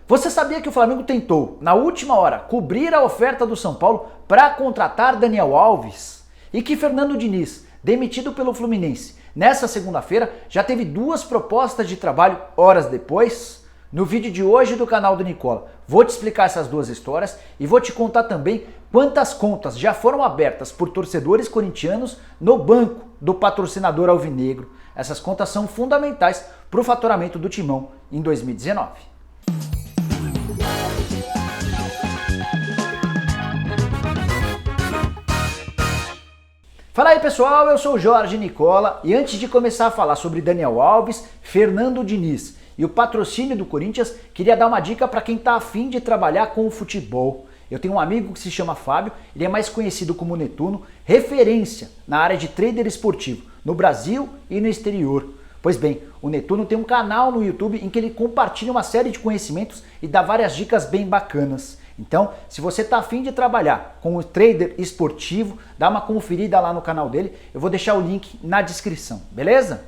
Você sabia que o Flamengo tentou, na última hora, cobrir a oferta do São Paulo para contratar Daniel Alves? E que Fernando Diniz, demitido pelo Fluminense, nessa segunda-feira, já teve 2 propostas de trabalho horas depois? No vídeo de hoje do canal do Nicola, vou te explicar essas 2 histórias e vou te contar também quantas contas já foram abertas por torcedores corintianos no banco do patrocinador alvinegro. Essas contas são fundamentais para o faturamento do Timão em 2019. Fala aí pessoal, eu sou o Jorge Nicola e antes de começar a falar sobre Daniel Alves, Fernando Diniz e o patrocínio do Corinthians, queria dar uma dica para quem está afim de trabalhar com o futebol. Eu tenho um amigo que se chama Fábio, ele é mais conhecido como Netuno, referência na área de trader esportivo no Brasil e no exterior. Pois bem, o Netuno tem um canal no YouTube em que ele compartilha uma série de conhecimentos e dá várias dicas bem bacanas. Então, se você está afim de trabalhar com o trader esportivo, dá uma conferida lá no canal dele, eu vou deixar o link na descrição, beleza?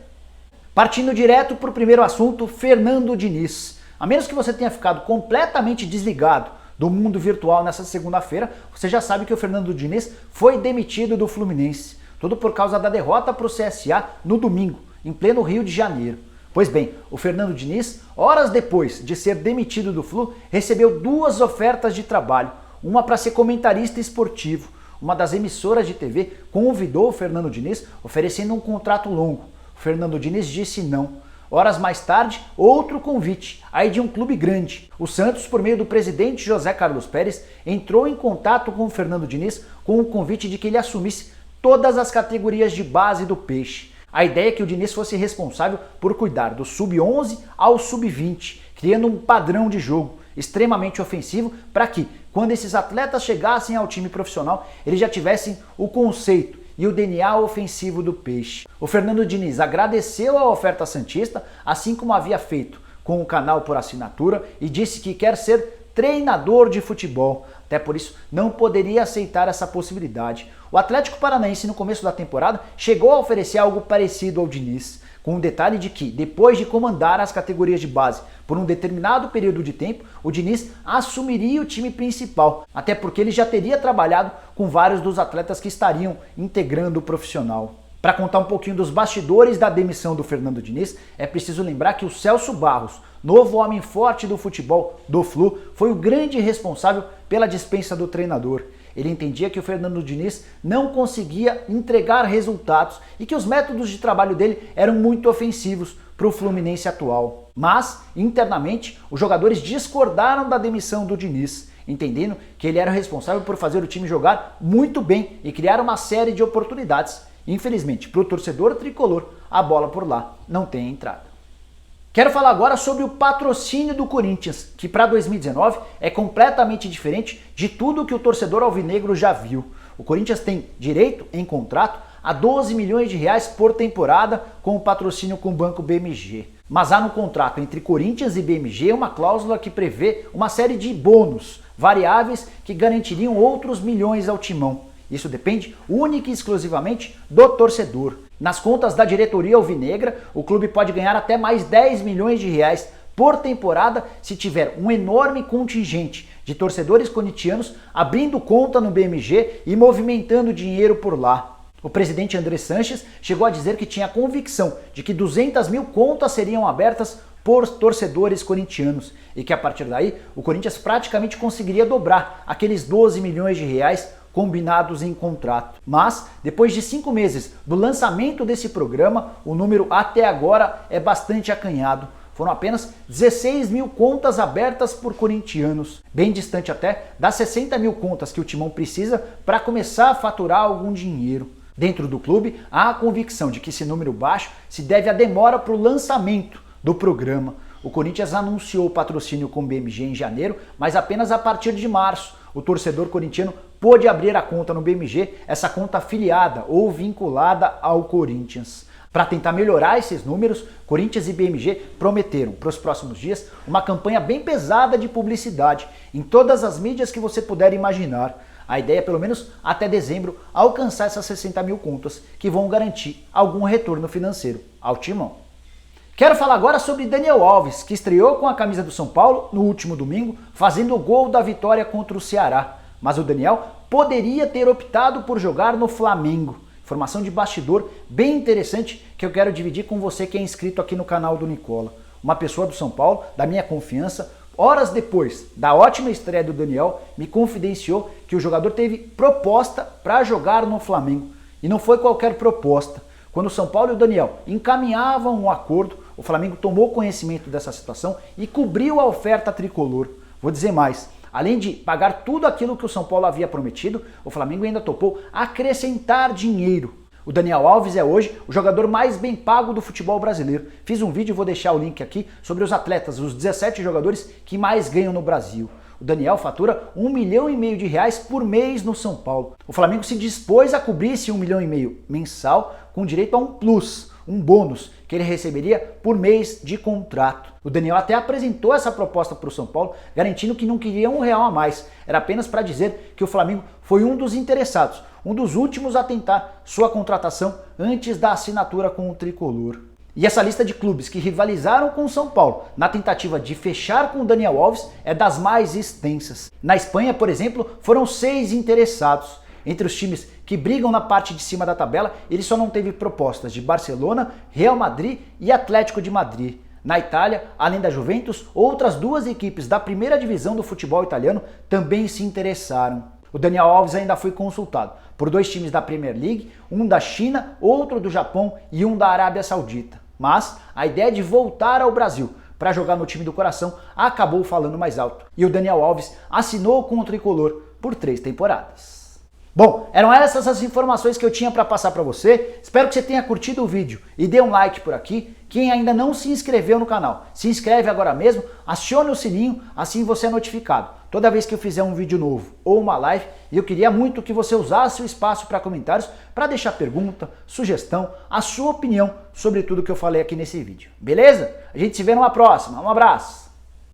Partindo direto para o primeiro assunto, Fernando Diniz. A menos que você tenha ficado completamente desligado do mundo virtual nessa segunda-feira, você já sabe que o Fernando Diniz foi demitido do Fluminense. Tudo por causa da derrota para o CSA no domingo, em pleno Rio de Janeiro. Pois bem, o Fernando Diniz, horas depois de ser demitido do Flu, recebeu 2 ofertas de trabalho, uma para ser comentarista esportivo. Uma das emissoras de TV convidou o Fernando Diniz oferecendo um contrato longo. O Fernando Diniz disse não. Horas mais tarde, outro convite, aí de um clube grande. O Santos, por meio do presidente José Carlos Pérez, entrou em contato com o Fernando Diniz com o convite de que ele assumisse todas as categorias de base do Peixe. A ideia é que o Diniz fosse responsável por cuidar do sub-11 ao sub-20, criando um padrão de jogo extremamente ofensivo para que, quando esses atletas chegassem ao time profissional, eles já tivessem o conceito e o DNA ofensivo do Peixe. O Fernando Diniz agradeceu a oferta santista, assim como havia feito com o canal por assinatura, e disse que quer ser treinador de futebol. Até por isso, não poderia aceitar essa possibilidade. O Atlético Paranaense, no começo da temporada, chegou a oferecer algo parecido ao Diniz, com o detalhe de que, depois de comandar as categorias de base por um determinado período de tempo, o Diniz assumiria o time principal, até porque ele já teria trabalhado com vários dos atletas que estariam integrando o profissional. Para contar um pouquinho dos bastidores da demissão do Fernando Diniz, é preciso lembrar que o Celso Barros, novo homem forte do futebol do Flu, foi o grande responsável pela dispensa do treinador. Ele entendia que o Fernando Diniz não conseguia entregar resultados e que os métodos de trabalho dele eram muito ofensivos para o Fluminense atual. Mas, internamente, os jogadores discordaram da demissão do Diniz, entendendo que ele era responsável por fazer o time jogar muito bem e criar uma série de oportunidades. Infelizmente, para o torcedor tricolor, a bola por lá não tem entrada. Quero falar agora sobre o patrocínio do Corinthians, que para 2019 é completamente diferente de tudo que o torcedor alvinegro já viu. O Corinthians tem direito, em contrato, a 12 milhões de reais por temporada com o patrocínio com o Banco BMG. Mas há no contrato entre Corinthians e BMG uma cláusula que prevê uma série de bônus variáveis que garantiriam outros milhões ao Timão. Isso depende única e exclusivamente do torcedor. Nas contas da diretoria alvinegra, o clube pode ganhar até mais 10 milhões de reais por temporada se tiver um enorme contingente de torcedores corintianos abrindo conta no BMG e movimentando dinheiro por lá. O presidente André Sanches chegou a dizer que tinha a convicção de que 200 mil contas seriam abertas por torcedores corintianos e que a partir daí o Corinthians praticamente conseguiria dobrar aqueles 12 milhões de reais combinados em contrato. Mas, depois de 5 meses do lançamento desse programa, o número até agora é bastante acanhado. Foram apenas 16 mil contas abertas por corintianos, bem distante até das 60 mil contas que o Timão precisa para começar a faturar algum dinheiro. Dentro do clube, há a convicção de que esse número baixo se deve à demora para o lançamento do programa. O Corinthians anunciou o patrocínio com o BMG em janeiro, mas apenas a partir de março. O torcedor corintiano pôde abrir a conta no BMG, essa conta afiliada ou vinculada ao Corinthians. Para tentar melhorar esses números, Corinthians e BMG prometeram para os próximos dias uma campanha bem pesada de publicidade em todas as mídias que você puder imaginar. A ideia é, pelo menos até dezembro, alcançar essas 60 mil contas que vão garantir algum retorno financeiro ao Timão. Quero falar agora sobre Daniel Alves, que estreou com a camisa do São Paulo no último domingo, fazendo o gol da vitória contra o Ceará. Mas o Daniel poderia ter optado por jogar no Flamengo. Informação de bastidor bem interessante que eu quero dividir com você que é inscrito aqui no canal do Nicola. Uma pessoa do São Paulo, da minha confiança, horas depois da ótima estreia do Daniel, me confidenciou que o jogador teve proposta para jogar no Flamengo. E não foi qualquer proposta. Quando o São Paulo e o Daniel encaminhavam um acordo, o Flamengo tomou conhecimento dessa situação e cobriu a oferta tricolor. Vou dizer mais, além de pagar tudo aquilo que o São Paulo havia prometido, o Flamengo ainda topou acrescentar dinheiro. O Daniel Alves é hoje o jogador mais bem pago do futebol brasileiro. Fiz um vídeo, vou deixar o link aqui, sobre os atletas, os 17 jogadores que mais ganham no Brasil. O Daniel fatura R$1,5 milhão por mês no São Paulo. O Flamengo se dispôs a cobrir esse R$1,5 milhão mensal com direito a um plus, um bônus, que ele receberia por mês de contrato. O Daniel até apresentou essa proposta para o São Paulo, garantindo que não queria R$1 a mais. Era apenas para dizer que o Flamengo foi um dos interessados, um dos últimos a tentar sua contratação antes da assinatura com o tricolor. E essa lista de clubes que rivalizaram com o São Paulo na tentativa de fechar com o Daniel Alves é das mais extensas. Na Espanha, por exemplo, foram 6 interessados. Entre os times que brigam na parte de cima da tabela, ele só não teve propostas de Barcelona, Real Madrid e Atlético de Madrid. Na Itália, além da Juventus, outras 2 equipes da primeira divisão do futebol italiano também se interessaram. O Daniel Alves ainda foi consultado por 2 times da Premier League, um da China, outro do Japão e um da Arábia Saudita. Mas a ideia de voltar ao Brasil para jogar no time do coração acabou falando mais alto. E o Daniel Alves assinou com o tricolor por 3 temporadas. Bom, eram essas as informações que eu tinha para passar para você. Espero que você tenha curtido o vídeo e dê um like por aqui. Quem ainda não se inscreveu no canal, se inscreve agora mesmo, acione o sininho, assim você é notificado toda vez que eu fizer um vídeo novo ou uma live. E eu queria muito que você usasse o espaço para comentários para deixar pergunta, sugestão, a sua opinião sobre tudo que eu falei aqui nesse vídeo. Beleza? A gente se vê numa próxima. Um abraço!